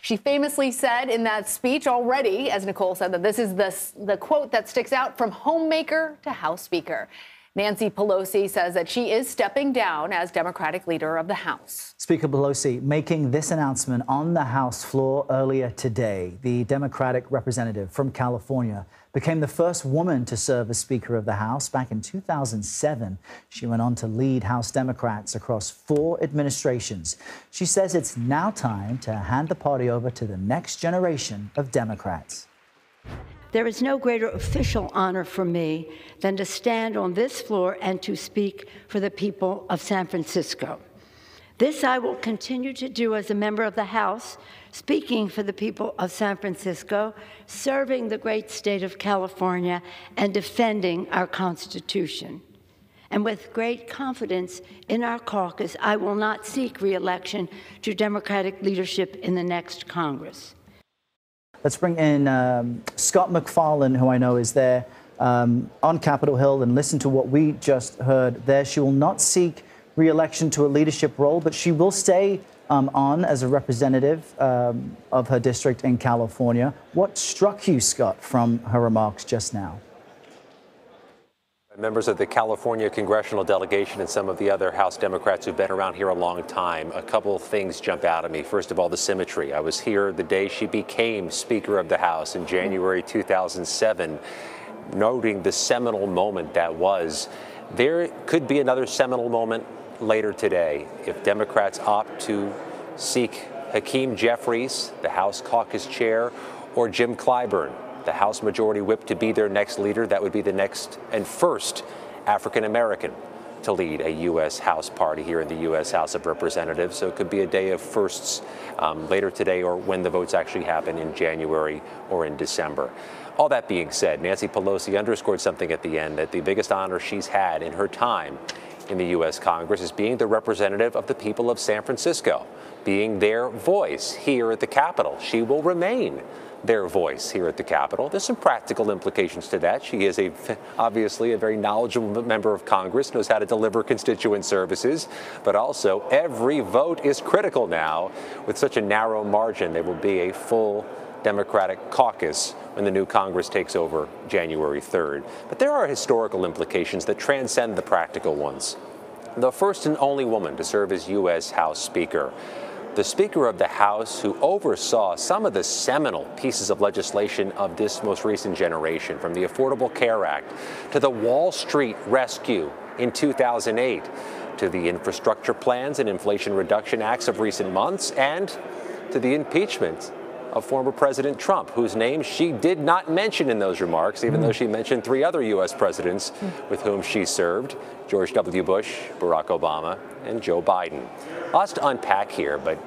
She famously said in that speech already, as Nicole said, that this is the quote that sticks out: from homemaker to House Speaker. Nancy Pelosi says that she is stepping down as Democratic leader of the House. Speaker Pelosi making this announcement on the House floor earlier today. The Democratic representative from California became the first woman to serve as Speaker of the House back in 2007. She went on to lead House Democrats across 4 administrations. She says it's now time to hand the party over to the next generation of Democrats. There is no greater official honor for me than to stand on this floor and to speak for the people of San Francisco. This I will continue to do as a member of the House, speaking for the people of San Francisco, serving the great state of California, and defending our Constitution. And with great confidence in our caucus, I will not seek re-election to Democratic leadership in the next Congress. Let's bring in Scott McFarland, who I know is there on Capitol Hill, and listen to what we just heard there. She will not seek re-election to a leadership role, but she will stay on as a representative of her district in California. What struck you, Scott, from her remarks just now? Members of the California congressional delegation and some of the other House Democrats who've been around here a long time, a couple of things jump out at me. First of all, the symmetry. I was here the day she became Speaker of the House in January 2007, noting the seminal moment that was. There could be another seminal moment later today if Democrats opt to seek Hakeem Jeffries, the House caucus chair, or Jim Clyburn, the House Majority Whip, to be their next leader. That would be the next and first African-American to lead a U.S. House party here in the U.S. House of Representatives. So it could be a day of firsts later today, or when the votes actually happen in January or in December. All that being said, Nancy Pelosi underscored something at the end, that the biggest honor she's had in her time in the U.S. Congress is being the representative of the people of San Francisco, being their voice here at the Capitol. She will remain their voice here at the Capitol. There's some practical implications to that. She is obviously a very knowledgeable member of Congress, knows how to deliver constituent services, but also every vote is critical now. With such a narrow margin, there will be a full Democratic caucus when the new Congress takes over January 3rd. But there are historical implications that transcend the practical ones. The first and only woman to serve as U.S. House Speaker, the Speaker of the House who oversaw some of the seminal pieces of legislation of this most recent generation, from the Affordable Care Act to the Wall Street rescue in 2008, to the infrastructure plans and Inflation Reduction Acts of recent months, and to the impeachment of former President Trump, whose name she did not mention in those remarks, even though she mentioned 3 other U.S. presidents with whom she served: George W. Bush, Barack Obama, and Joe Biden. Lots to unpack here, but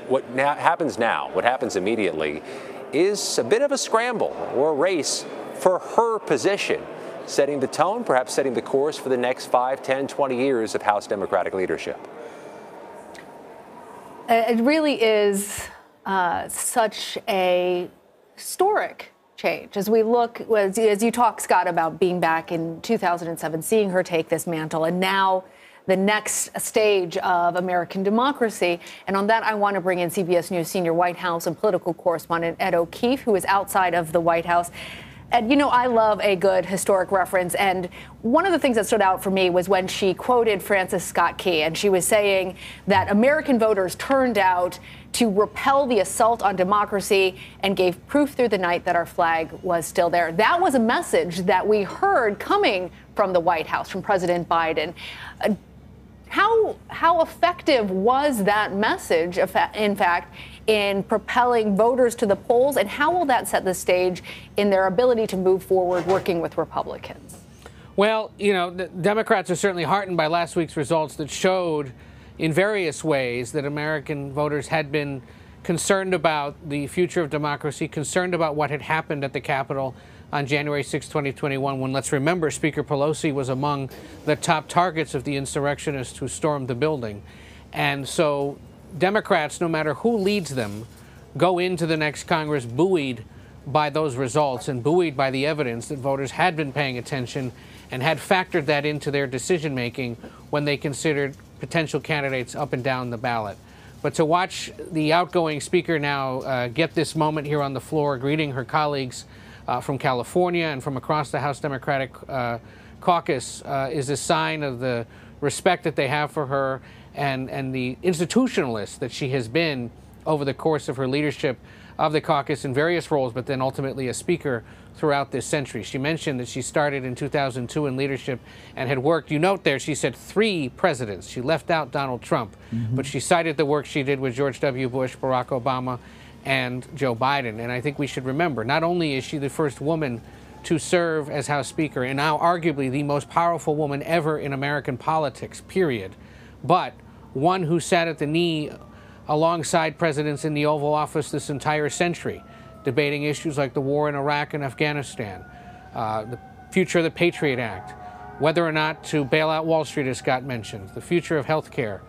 what happens immediately, is a bit of a scramble or a race for her position, setting the tone, perhaps setting the course for the next 5, 10, 20 years of House Democratic leadership. It really is such a historic change as we look, as you talk, Scott, about being back in 2007, seeing her take this mantle, and now the next stage of American democracy. And on that, I want to bring in CBS News senior White House and political correspondent Ed O'Keefe, who is outside of the White House. And, you know, I love a good historic reference. And one of the things that stood out for me was when she quoted Francis Scott Key, and she was saying that American voters turned out to repel the assault on democracy and gave proof through the night that our flag was still there. That was a message that we heard coming from the White House, from President Biden. How effective was that message, in fact, in propelling voters to the polls, and how will that set the stage in their ability to move forward working with Republicans? Well, you know, the Democrats are certainly heartened by last week's results that showed in various ways that American voters had been concerned about the future of democracy, concerned about what had happened at the Capitol on January 6, 2021, when, let's remember, Speaker Pelosi was among the top targets of the insurrectionists who stormed the building. And so Democrats, no matter who leads them, go into the next Congress buoyed by those results and buoyed by the evidence that voters had been paying attention and had factored that into their decision-making when they considered potential candidates up and down the ballot. But to watch the outgoing speaker now get this moment here on the floor, greeting her colleagues from California and from across the House Democratic caucus is a sign of the respect that they have for her and the institutionalist that she has been over the course of her leadership of the caucus in various roles, but then ultimately a speaker throughout this century. She mentioned that she started in 2002 in leadership and had worked, you note there, she said 3 presidents. She left out Donald Trump, but she cited the work she did with George W. Bush, Barack Obama, and Joe Biden. And I think we should remember, not only is she the first woman to serve as House Speaker, and now arguably the most powerful woman ever in American politics, period, but one who sat at the knee alongside presidents in the Oval Office this entire century, debating issues like the war in Iraq and Afghanistan, the future of the Patriot Act, whether or not to bail out Wall Street, as Scott mentioned, the future of health care,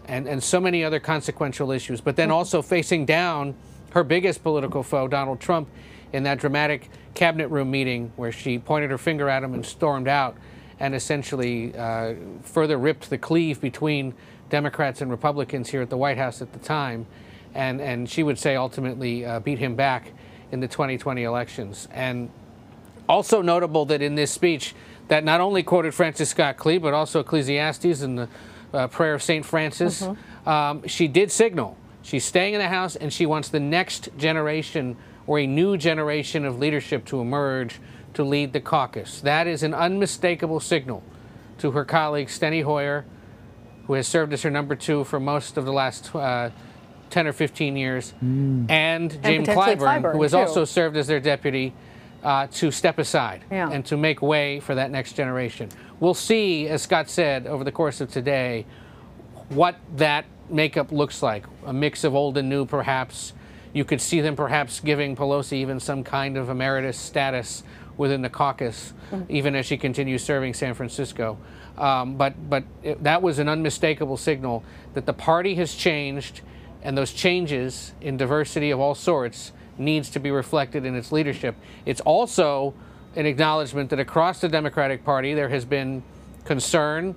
and so many other consequential issues, but then also facing down her biggest political foe, Donald Trump, in that dramatic cabinet room meeting where she pointed her finger at him and stormed out and essentially further ripped the cleave between Democrats and Republicans here at the White House at the time, and she would say ultimately beat him back in the 2020 elections. And also notable that in this speech that not only quoted Francis Scott Key, but also Ecclesiastes and the prayer of St. Francis, she did signal she's staying in the House and she wants the next generation or a new generation of leadership to emerge to lead the caucus. That is an unmistakable signal to her colleague Steny Hoyer, who has served as her number 2 for most of the last 10 or 15 years, and James Clyburn, who has also served as their deputy, to step aside and to make way for that next generation. We'll see, as Scott said, over the course of today, what that makeup looks like. A mix of old and new, perhaps. You could see them perhaps giving Pelosi even some kind of emeritus status within the caucus, even as she continues serving San Francisco. That was an unmistakable signal that the party has changed, and those changes in diversity of all sorts needs to be reflected in its leadership. It's also an acknowledgement that across the Democratic Party there has been concern,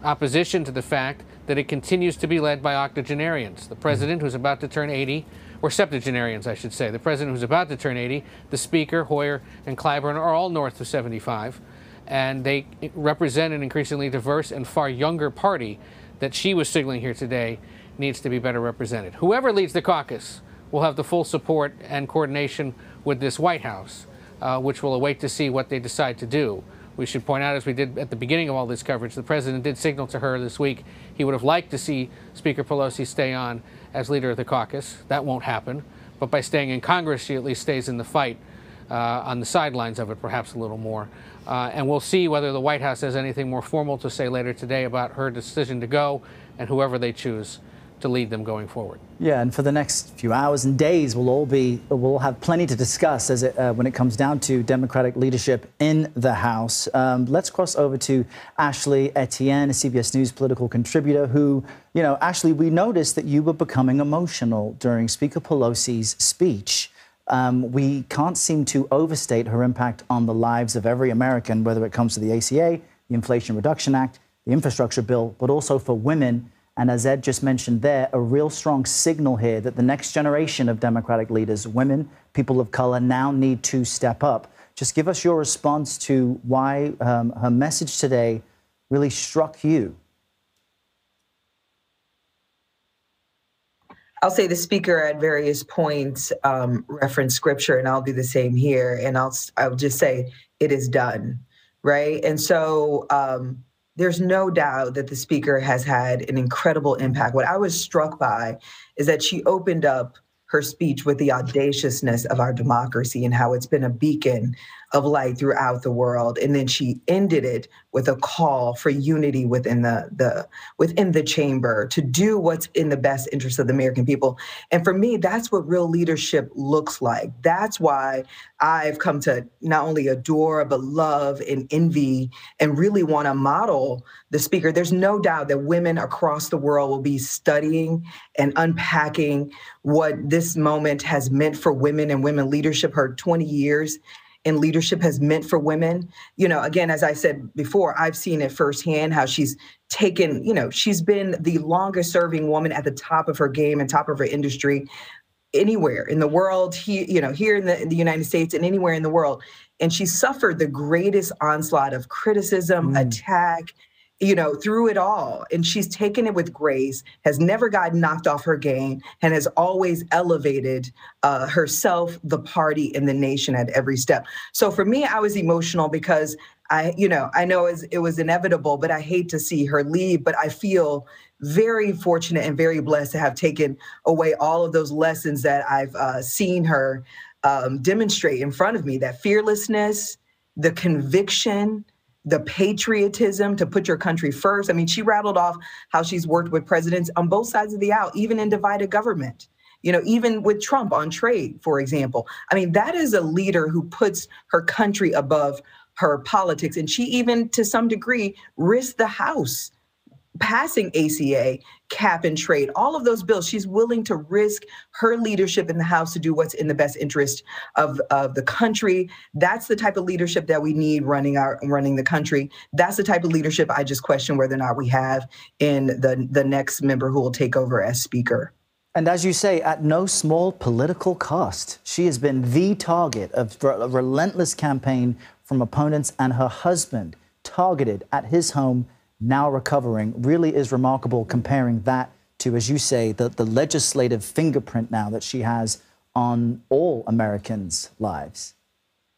opposition to the fact that it continues to be led by octogenarians. The president, who's about to turn 80, or septuagenarians, I should say. The president who's about to turn 80, the Speaker, Hoyer, and Clyburn are all north of 75. And they represent an increasingly diverse and far younger party that she was signaling here today needs to be better represented. Whoever leads the caucus will have the full support and coordination with this White House, which will await to see what they decide to do. We should point out, as we did at the beginning of all this coverage, the president did signal to her this week he would have liked to see Speaker Pelosi stay on as leader of the caucus. That won't happen. But by staying in Congress, she at least stays in the fight on the sidelines of it, perhaps a little more. And we'll see whether the White House has anything more formal to say later today about her decision to go and whoever they choose to lead them going forward. Yeah, and for the next few hours and days, we'll have plenty to discuss as when it comes down to Democratic leadership in the House. Let's cross over to Ashley Etienne, a CBS News political contributor, who, Ashley, we noticed that you were becoming emotional during Speaker Pelosi's speech. We can't seem to overstate her impact on the lives of every American, whether it comes to the ACA, the Inflation Reduction Act, the infrastructure bill, but also for women. And as Ed just mentioned there, a real strong signal here that the next generation of Democratic leaders, women, people of color, now need to step up. Just give us your response to why her message today really struck you. I'll say the speaker at various points referenced scripture, and I'll do the same here. And I'll just say it is done, right? And so there's no doubt that the speaker has had an incredible impact. What I was struck by is that she opened up her speech with the audaciousness of our democracy and how it's been a beacon of light throughout the world. And then she ended it with a call for unity within the chamber to do what's in the best interest of the American people. And for me, that's what real leadership looks like. That's why I've come to not only adore, but love and envy and really want to model the speaker. There's no doubt that women across the world will be studying and unpacking what this moment has meant for women and women leadership. Her 20 years and leadership has meant for women. You know, again, as I said before, I've seen it firsthand how she's taken, you know, she's been the longest serving woman at the top of her game and top of her industry anywhere in the world, here in the United States and anywhere in the world. And she suffered the greatest onslaught of criticism, attack, you know, through it all. And she's taken it with grace, has never gotten knocked off her game, and has always elevated herself, the party, and the nation at every step. So for me, I was emotional because I know it was inevitable, but I hate to see her leave. But I feel very fortunate and very blessed to have taken away all of those lessons that I've seen her demonstrate in front of me, that fearlessness, the conviction, the patriotism to put your country first. I mean, she rattled off how she's worked with presidents on both sides of the aisle, even in divided government, you know, even with Trump on trade, for example. I mean, that is a leader who puts her country above her politics. And she even, to some degree, risked the House passing ACA, cap and trade, all of those bills. She's willing to risk her leadership in the House to do what's in the best interest of the country. That's the type of leadership that we need running the country. That's the type of leadership I just question whether or not we have in the next member who will take over as Speaker. And as you say, at no small political cost, she has been the target of a relentless campaign from opponents, and her husband, targeted at his home, now recovering, really is remarkable, comparing that to, as you say, the legislative fingerprint now that she has on all Americans' lives.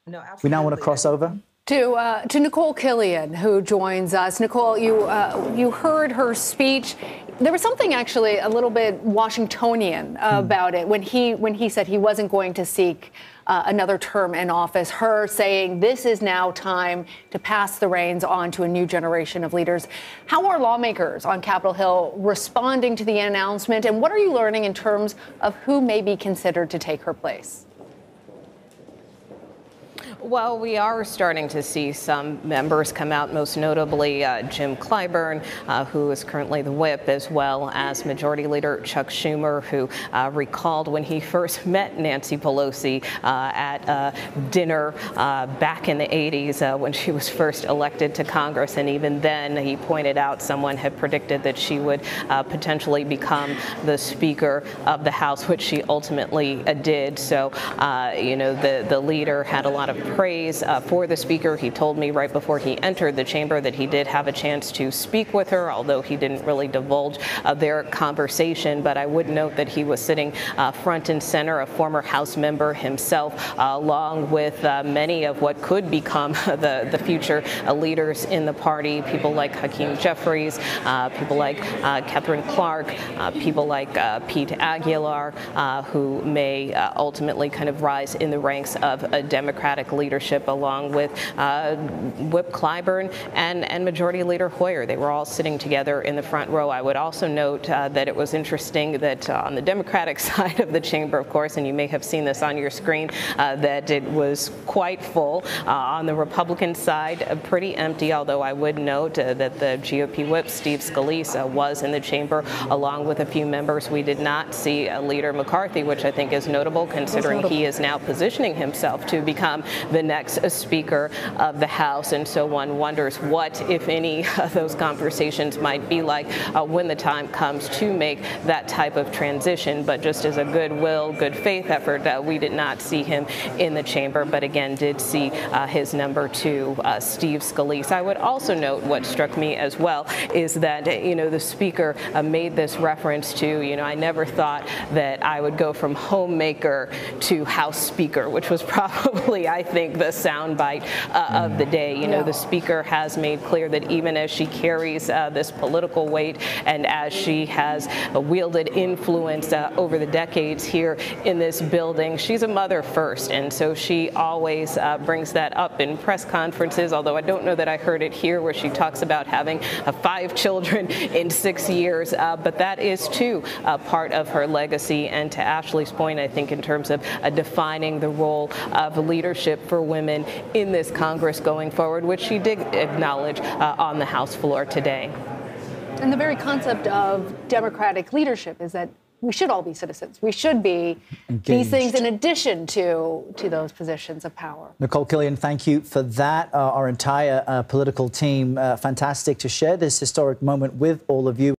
No, absolutely. We now want to cross over to Nicole Killian, who joins us. Nicole, you heard her speech. There was something actually a little bit Washingtonian about it when he said he wasn't going to seek another term in office. Her saying this is now time to pass the reins on to a new generation of leaders. How are lawmakers on Capitol Hill responding to the announcement, and what are you learning in terms of who may be considered to take her place? Well, we are starting to see some members come out, most notably Jim Clyburn, who is currently the whip, as well as Majority Leader Chuck Schumer, who recalled when he first met Nancy Pelosi at dinner back in the 80s when she was first elected to Congress. And even then, he pointed out someone had predicted that she would potentially become the Speaker of the House, which she ultimately did. So, the leader had a lot of praise for the Speaker. He told me right before he entered the chamber that he did have a chance to speak with her, although he didn't really divulge their conversation. But I would note that he was sitting front and center, a former House member himself, along with many of what could become the future leaders in the party, people like Hakeem Jeffries, people like Catherine Clark, people like Pete Aguilar, who may ultimately kind of rise in the ranks of a Democratic leadership, along with Whip Clyburn and Majority Leader Hoyer. They were all sitting together in the front row. I would also note that it was interesting that on the Democratic side of the chamber, of course, and you may have seen this on your screen, that it was quite full. On the Republican side, pretty empty, although I would note that the GOP whip, Steve Scalise, was in the chamber, along with a few members. We did not see Leader McCarthy, which I think is notable, considering he is now positioning himself to become the next Speaker of the House. And so one wonders what, if any, of those conversations might be like when the time comes to make that type of transition. But just as a goodwill, good faith effort, we did not see him in the chamber, but again did see his number two, Steve Scalise. I would also note what struck me as well is that, the Speaker made this reference to, I never thought that I would go from homemaker to House Speaker, which was probably, I think, the soundbite of the day. The Speaker has made clear that even as she carries this political weight and as she has wielded influence over the decades here in this building, she's a mother first. And so she always brings that up in press conferences, although I don't know that I heard it here where she talks about having 5 children in 6 years. But that is, too, part of her legacy. And to Ashley's point, I think in terms of defining the role of leadership for women in this Congress going forward, which she did acknowledge on the House floor today. And the very concept of Democratic leadership is that we should all be citizens. We should be these things in addition to those positions of power. Nicole Killian, thank you for that. Our entire political team, fantastic to share this historic moment with all of you.